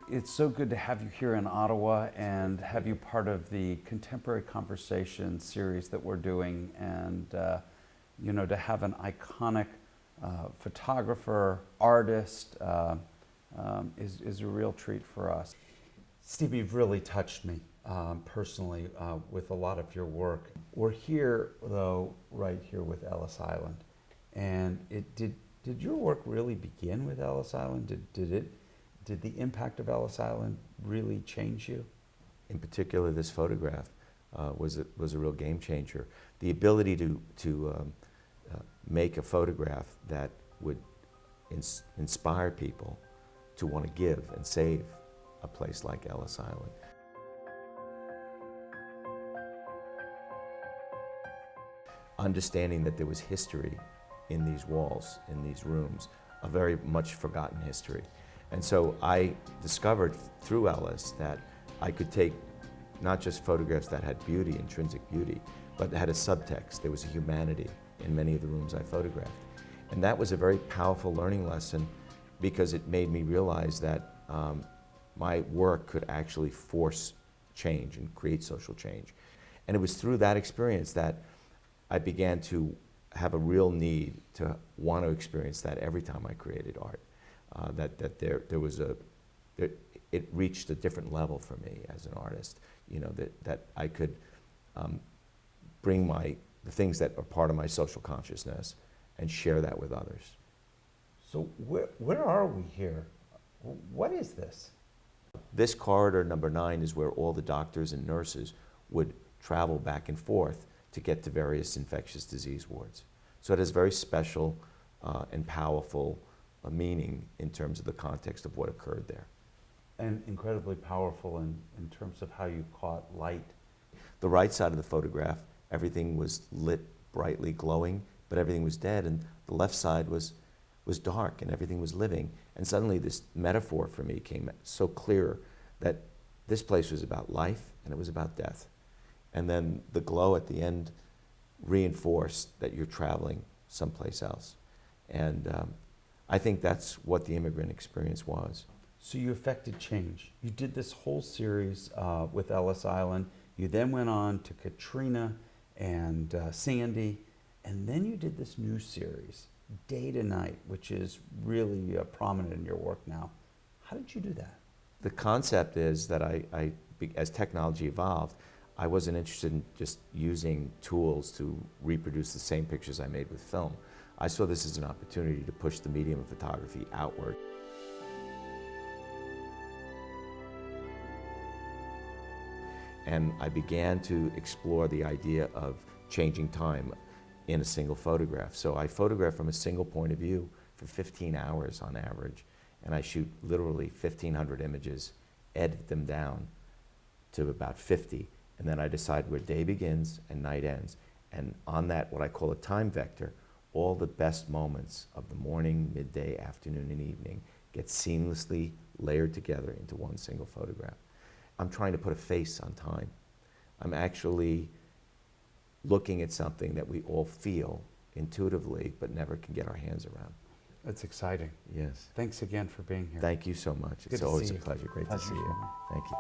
It's so good to have you here in Ottawa and have you part of the Contemporary Conversation series that we're doing, and you know, to have an iconic photographer, artist is a real treat for us. Steve, you've really touched me personally with a lot of your work. We're here, though, right here with Ellis Island, and did your work really begin with Ellis Island? Did the impact of Ellis Island really change you? In particular, this photograph was a real game changer. The ability to make a photograph that would inspire people to want to give and save a place like Ellis Island. Understanding that there was history in these walls, in these rooms, a very much forgotten history. And so I discovered through Ellis that I could take not just photographs that had beauty, intrinsic beauty, but had a subtext. There was a humanity in many of the rooms I photographed. And that was a very powerful learning lesson because it made me realize that my work could actually force change and create social change. And it was through that experience that I began to have a real need to want to experience that every time I created art. It reached a different level for me as an artist. You know, that I could bring the things that are part of my social consciousness and share that with others. So where are we here? What is this? This corridor number 9 is where all the doctors and nurses would travel back and forth to get to various infectious disease wards. So it has very special and powerful meaning in terms of the context of what occurred there. And incredibly powerful in terms of how you caught light. The right side of the photograph, everything was lit brightly glowing, but everything was dead, and the left side was dark and everything was living. And suddenly this metaphor for me came so clear that this place was about life and it was about death. And then the glow at the end reinforced that you're traveling someplace else. And I think that's what the immigrant experience was. So you affected change. You did this whole series with Ellis Island. You then went on to Katrina and Sandy, and then you did this new series, Day to Night, which is really prominent in your work now. How did you do that? The concept is that as technology evolved, I wasn't interested in just using tools to reproduce the same pictures I made with film. I saw this as an opportunity to push the medium of photography outward. And I began to explore the idea of changing time in a single photograph. So I photograph from a single point of view for 15 hours on average, and I shoot literally 1,500 images, edit them down to about 50, and then I decide where day begins and night ends. And on that, what I call a time vector, all the best moments of the morning, midday, afternoon, and evening get seamlessly layered together into one single photograph. I'm trying to put a face on time. I'm actually looking at something that we all feel intuitively, but never can get our hands around. That's exciting. Yes. Thanks again for being here. Thank you so much. It's always a pleasure. Great to see you. Thank you.